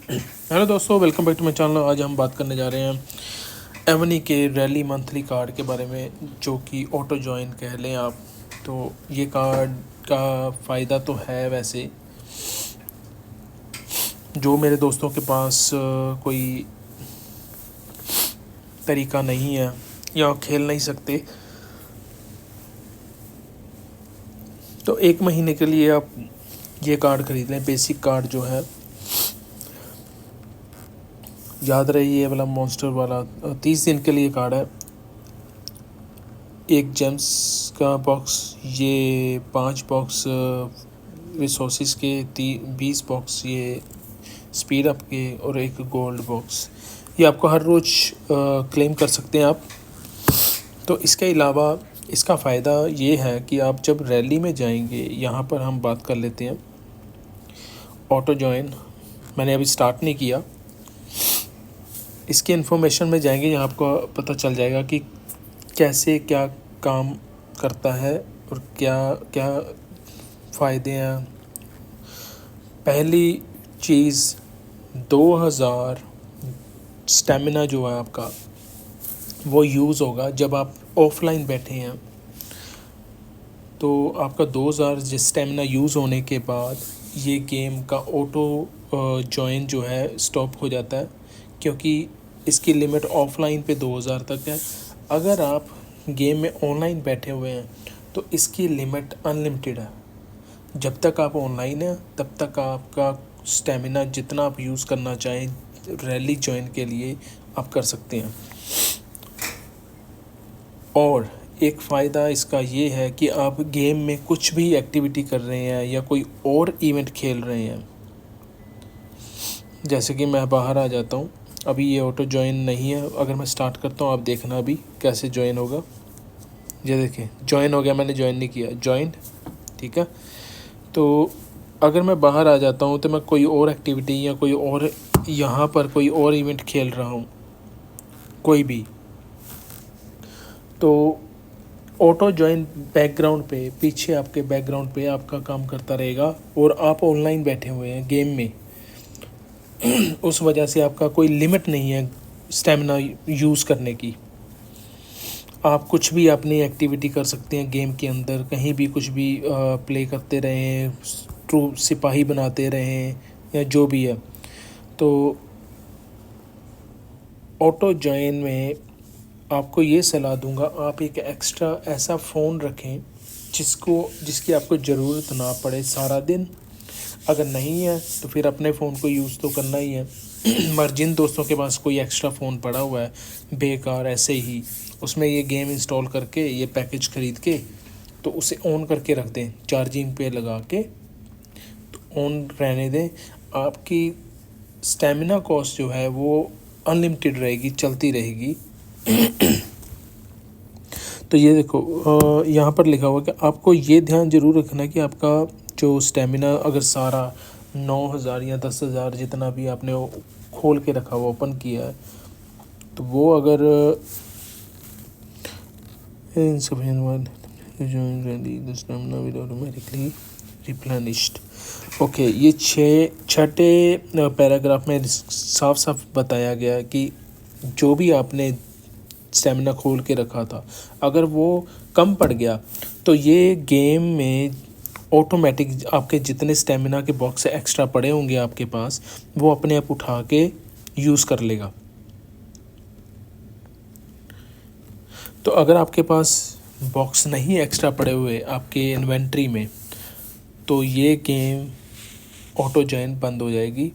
Hello दोस्तों, welcome back to my channel. आज हम बात करने जा रहे हैं एवनी के रैली मंथली कार्ड के बारे में, जो कि ऑटो जॉइन कह लें आप। तो ये कार्ड का फ़ायदा तो है वैसे, जो मेरे दोस्तों के पास कोई तरीका नहीं है या खेल नहीं सकते, तो 1 महीने के लिए आप ये कार्ड खरीद लें। बेसिक कार्ड जो है, याद रहे ये वाला मॉन्स्टर वाला 30 दिन के लिए कार्ड है। एक जेम्स का बॉक्स, ये 5 बॉक्स रिसोर्सेज के, 20 बॉक्स ये स्पीड अप के, और एक गोल्ड बॉक्स। ये आपको हर रोज़ क्लेम कर सकते हैं आप। तो इसके अलावा इसका फ़ायदा ये है कि आप जब रैली में जाएंगे, यहाँ पर हम बात कर लेते हैं ऑटो जॉइन। मैंने अभी स्टार्ट नहीं किया। इसके इन्फॉर्मेशन में जाएंगे, यहाँ आपको पता चल जाएगा कि कैसे क्या काम करता है और क्या क्या फ़ायदे हैं। पहली चीज़, 2000 स्टेमिना जो है आपका, वो यूज़ होगा जब आप ऑफलाइन बैठे हैं। तो आपका 2000 स्टेमिना यूज़ होने के बाद ये गेम का ऑटो जॉइन जो है स्टॉप हो जाता है, क्योंकि इसकी लिमिट ऑफलाइन पे 2000 तक है। अगर आप गेम में ऑनलाइन बैठे हुए हैं तो इसकी लिमिट अनलिमिटेड है। जब तक आप ऑनलाइन हैं तब तक आपका स्टेमिना जितना आप यूज़ करना चाहें रैली जॉइन के लिए आप कर सकते हैं। और एक फ़ायदा इसका ये है कि आप गेम में कुछ भी एक्टिविटी कर रहे हैं या कोई और इवेंट खेल रहे हैं, जैसे कि मैं बाहर आ जाता हूँ, अभी ये ऑटो जॉइन नहीं है। अगर मैं स्टार्ट करता हूँ, आप देखना अभी कैसे जॉइन होगा। ये देखिए जॉइन हो गया, मैंने जॉइन नहीं किया, जॉइन, ठीक है। तो अगर मैं बाहर आ जाता हूँ तो मैं कोई और एक्टिविटी या कोई और यहाँ पर कोई और इवेंट खेल रहा हूँ, कोई भी, तो ऑटो जॉइन बैकग्राउंड पे, पीछे आपके बैकग्राउंड पे आपका काम करता रहेगा और आप ऑनलाइन बैठे हुए हैं गेम में। उस वजह से आपका कोई लिमिट नहीं है स्टेमिना यूज़ करने की। आप कुछ भी अपनी एक्टिविटी कर सकते हैं गेम के अंदर, कहीं भी कुछ भी प्ले करते रहें, ट्रू सिपाही बनाते रहें या जो भी है। तो ऑटो जॉइन में आपको ये सलाह दूंगा, आप एक एक्स्ट्रा ऐसा फ़ोन रखें जिसकी आपको ज़रूरत ना पड़े सारा दिन। अगर नहीं है तो फिर अपने फ़ोन को यूज़ तो करना ही है। मगर जिन दोस्तों के पास कोई एक्स्ट्रा फ़ोन पड़ा हुआ है बेकार ऐसे ही, उसमें ये गेम इंस्टॉल करके, ये पैकेज ख़रीद के, तो उसे ऑन करके रख दें, चार्जिंग पे लगा के, तो ऑन रहने दें। आपकी स्टेमिना कॉस्ट जो है वो अनलिमिटेड रहेगी, चलती रहेगी। तो ये देखो यहाँ पर लिखा हुआ कि आपको ये ध्यान ज़रूर रखना कि आपका जो स्टेमिना, अगर सारा 9000 या 10,000 जितना भी आपने खोल के रखा हुआ, ओपन किया है, तो वो अगर ऑटोमेटिकली रिप्लेनिश्ड। ओके, ये छठे पैराग्राफ में साफ साफ बताया गया कि जो भी आपने स्टेमिना खोल के रखा था, अगर वो कम पड़ गया तो ये गेम में ऑटोमेटिक आपके जितने स्टेमिना के बॉक्स एक्स्ट्रा पड़े होंगे आपके पास, वो अपने आप उठा के यूज़ कर लेगा। तो अगर आपके पास बॉक्स नहीं एक्स्ट्रा पड़े हुए आपके इन्वेंट्री में, तो ये गेम ऑटो जॉइन बंद हो जाएगी,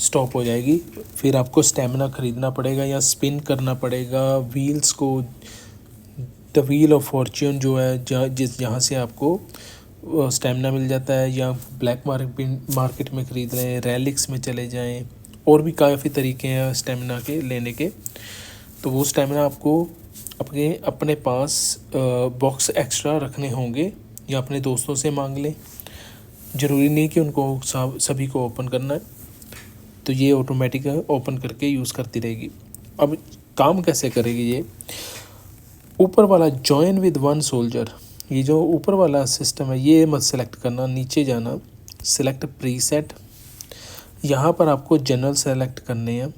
स्टॉप हो जाएगी। फिर आपको स्टेमिना ख़रीदना पड़ेगा या स्पिन करना पड़ेगा व्हील्स को। द व्हील ऑफ फॉर्च्यून जो है, जहाँ से आपको स्टेमिना मिल जाता है, या ब्लैक मार्केट में ख़रीद रहे हैं, रैलिक्स में चले जाएं, और भी काफ़ी तरीके हैं स्टेमिना के लेने के। तो वो स्टेमिना आपको अपने पास बॉक्स एक्स्ट्रा रखने होंगे, या अपने दोस्तों से मांग लें। ज़रूरी नहीं कि उनको सभी को ओपन करना है। तो ये ऑटोमेटिक ओपन करके यूज़ करती रहेगी। अब काम कैसे करेगी ये? ऊपर वाला जॉइन विद वन सोल्जर, ये जो ऊपर वाला सिस्टम है, ये मत सेलेक्ट करना, नीचे जाना, सेलेक्ट प्रीसेट, यहाँ पर आपको जनरल सेलेक्ट करने हैं।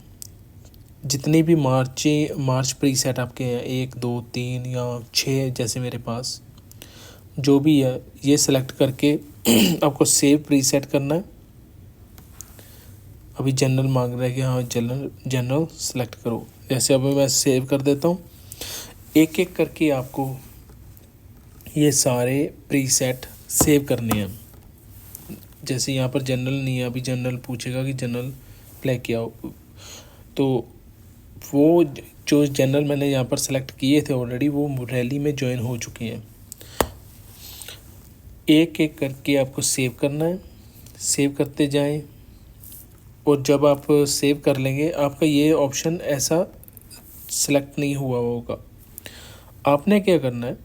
जितनी भी मार्च प्रीसेट आपके हैं 1 2 3 या 6 जैसे मेरे पास जो भी है, ये सिलेक्ट करके आपको सेव प्रीसेट करना है। अभी जनरल मांग रहा है कि हाँ जनरल सेलेक्ट करो। जैसे अभी मैं सेव कर देता हूँ। एक एक करके आपको ये सारे प्रीसेट सेव करने हैं। जैसे यहाँ पर जनरल नहीं है, अभी जनरल पूछेगा कि जनरल प्ले किया हो, तो वो जो जनरल मैंने यहाँ पर सेलेक्ट किए थे ऑलरेडी वो रैली में ज्वाइन हो चुके हैं। एक एक करके आपको सेव करना है, सेव करते जाएं। और जब आप सेव कर लेंगे आपका ये ऑप्शन ऐसा सेलेक्ट नहीं हुआ होगा। आपने क्या करना है,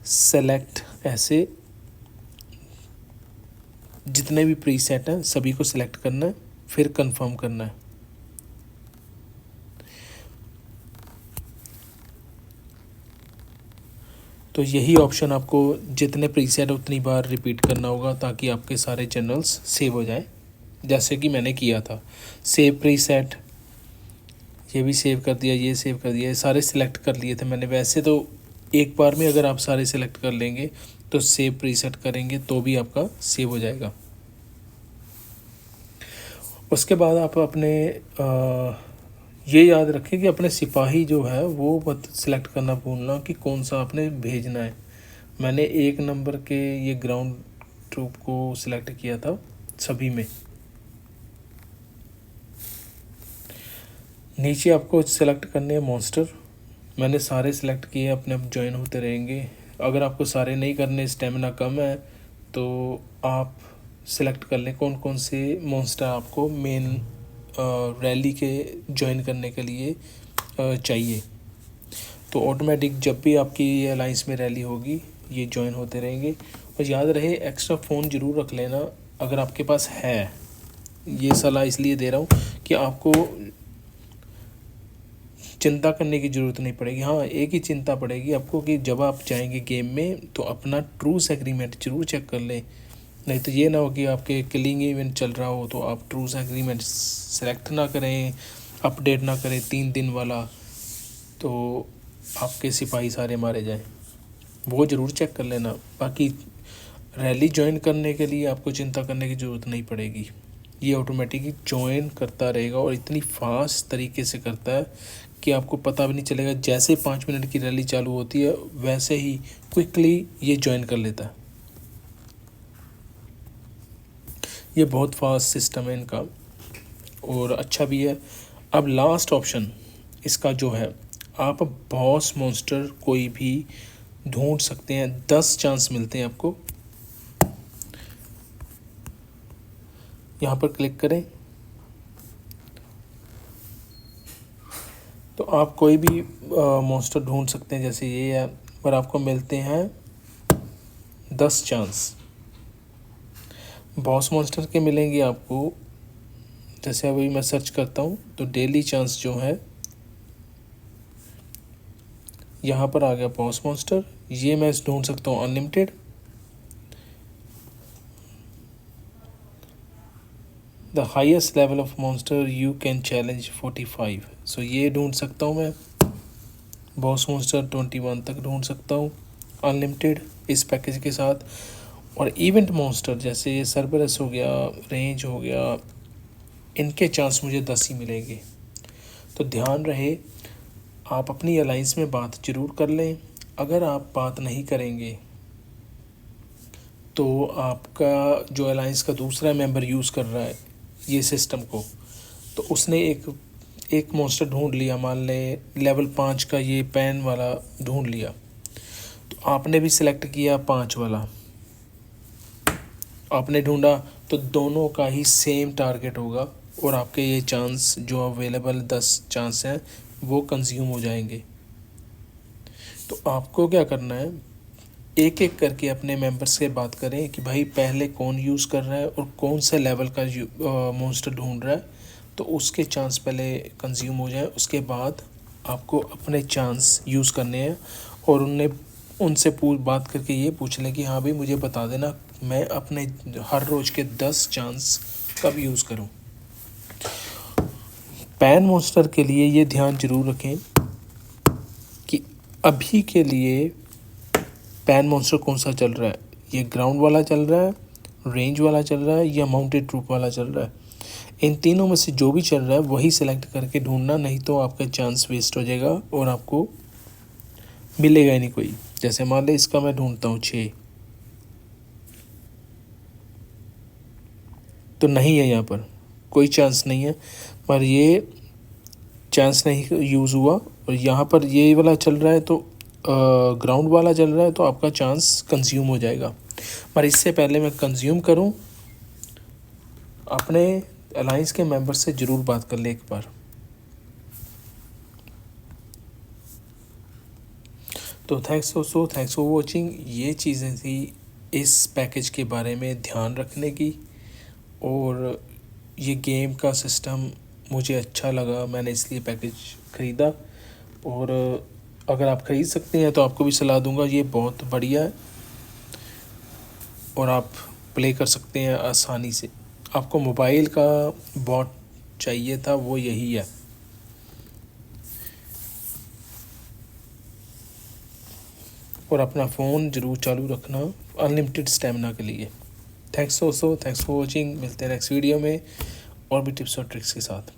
सेलेक्ट ऐसे जितने भी प्रीसेट हैं सभी को सिलेक्ट करना है, फिर कंफर्म करना है। तो यही ऑप्शन आपको जितने प्रीसेट उतनी बार रिपीट करना होगा ताकि आपके सारे चैनल्स सेव हो जाए, जैसे कि मैंने किया था। सेव प्रीसेट, ये भी सेव कर दिया, ये सेव कर दिया, ये सारे सिलेक्ट कर लिए थे मैंने। वैसे तो एक बार में अगर आप सारे सिलेक्ट कर लेंगे तो सेव प्रीसेट करेंगे तो भी आपका सेव हो जाएगा। उसके बाद आप अपने ये याद रखें कि अपने सिपाही जो है वो मत सिलेक्ट करना भूलना कि कौन सा आपने भेजना है। मैंने 1 नंबर के ये ग्राउंड ट्रूप को सिलेक्ट किया था सभी में। नीचे आपको सिलेक्ट करने हैं मॉन्स्टर। मैंने सारे सिलेक्ट किए, अपने आप ज्वाइन होते रहेंगे। अगर आपको सारे नहीं करने, स्टेमिना कम है, तो आप सिलेक्ट कर लें कौन कौन से मॉन्स्टर आपको मेन रैली के ज्वाइन करने के लिए चाहिए। तो ऑटोमेटिक जब भी आपकी ये अलाइंस में रैली होगी ये ज्वाइन होते रहेंगे। और याद रहे एक्स्ट्रा फ़ोन ज़रूर रख लेना अगर आपके पास है। ये सलाह इसलिए दे रहा हूँ कि आपको चिंता करने की ज़रूरत नहीं पड़ेगी। हाँ, एक ही चिंता पड़ेगी आपको कि जब आप जाएंगे गेम में तो अपना ट्रूस एग्रीमेंट ज़रूर चेक कर लें। नहीं तो ये ना हो कि आपके किलिंग इवेंट चल रहा हो तो आप ट्रूस एग्रीमेंट सेलेक्ट ना करें, अपडेट ना करें 3 दिन वाला, तो आपके सिपाही सारे मारे जाएं। वो ज़रूर चेक कर लेना। बाकी रैली ज्वाइन करने के लिए आपको चिंता करने की ज़रूरत नहीं पड़ेगी। ये ऑटोमेटिकली ज्वाइन करता रहेगा और इतनी फास्ट तरीके से करता है कि आपको पता भी नहीं चलेगा। जैसे 5 मिनट की रैली चालू होती है वैसे ही क्विकली ये ज्वाइन कर लेता है। ये बहुत फास्ट सिस्टम है इनका और अच्छा भी है। अब लास्ट ऑप्शन इसका जो है, आप बॉस मॉन्स्टर कोई भी ढूंढ सकते हैं। 10 चांस मिलते हैं आपको। यहाँ पर क्लिक करें तो आप कोई भी मॉन्स्टर ढूंढ सकते हैं। जैसे ये है, पर आपको मिलते हैं 10 चांस। बॉस मॉन्स्टर के मिलेंगे आपको, जैसे अभी मैं सर्च करता हूँ तो डेली चांस जो है यहाँ पर आ गया बॉस मॉन्स्टर। ये मैं ढूंढ सकता हूँ unlimited. The highest level of monster you can challenge 45। सो ये ढूंढ सकता हूँ मैं। बॉस मॉन्स्टर 21 तक ढूंढ सकता हूँ अनलिमिटेड इस पैकेज के साथ। और इवेंट मॉन्स्टर जैसे ये सरबरस हो गया, रेंज हो गया, इनके चांस मुझे 10 ही मिलेंगे। तो ध्यान रहे आप अपनी अलाइंस में बात ज़रूर कर लें। अगर आप बात नहीं करेंगे तो आपका जो अलाइंस का दूसरा मेंबर यूज़ कर रहा है ये सिस्टम को, तो उसने एक मॉन्स्टर ढूंढ लिया, मान लें लेवल 5 का ये पैन वाला ढूंढ लिया, तो आपने भी सिलेक्ट किया 5 वाला, आपने ढूंढा, तो दोनों का ही सेम टारगेट होगा और आपके ये चांस जो अवेलेबल 10 चांस हैं वो कंज्यूम हो जाएंगे। तो आपको क्या करना है, एक एक करके अपने मेंबर्स से बात करें कि भाई पहले कौन यूज़ कर रहा है और कौन से लेवल का मॉन्स्टर ढूंढ रहा है, तो उसके चांस पहले कंज्यूम हो जाए। उसके बाद आपको अपने चांस यूज़ करने हैं और उनसे बात करके ये पूछ लें कि हाँ भाई मुझे बता देना, मैं अपने हर रोज़ के 10 चांस कब यूज़ करूं। पैन मॉन्स्टर के लिए ये ध्यान जरूर रखें कि अभी के लिए पैन मॉन्स्टर कौन सा चल रहा है, ये ग्राउंड वाला चल रहा है, रेंज वाला चल रहा है या माउंटेड ट्रूप वाला चल रहा है। इन तीनों में से जो भी चल रहा है वही सिलेक्ट करके ढूंढना, नहीं तो आपका चांस वेस्ट हो जाएगा और आपको मिलेगा ही नहीं कोई। जैसे मान ले इसका मैं ढूंढता हूँ 6, तो नहीं है, यहाँ पर कोई चांस नहीं है, पर ये चांस नहीं यूज़ हुआ। और यहाँ पर ये वाला चल रहा है तो ग्राउंड वाला चल रहा है, तो आपका चांस कंज्यूम हो जाएगा। पर इससे पहले मैं कंज्यूम करूँ, अपने अलाइंस के मेंबर से ज़रूर बात कर ले एक बार। तो थैंक्स फॉर वॉचिंग। ये चीज़ें थी इस पैकेज के बारे में ध्यान रखने की, और ये गेम का सिस्टम मुझे अच्छा लगा, मैंने इसलिए पैकेज ख़रीदा। और अगर आप ख़रीद सकते हैं तो आपको भी सलाह दूंगा, ये बहुत बढ़िया है और आप प्ले कर सकते हैं आसानी से। आपको मोबाइल का बॉट चाहिए था, वो यही है। और अपना फ़ोन ज़रूर चालू रखना अनलिमिटेड स्टेमिना के लिए। Thanks for watching. मिलते हैं नेक्स्ट वीडियो में और भी टिप्स और ट्रिक्स के साथ।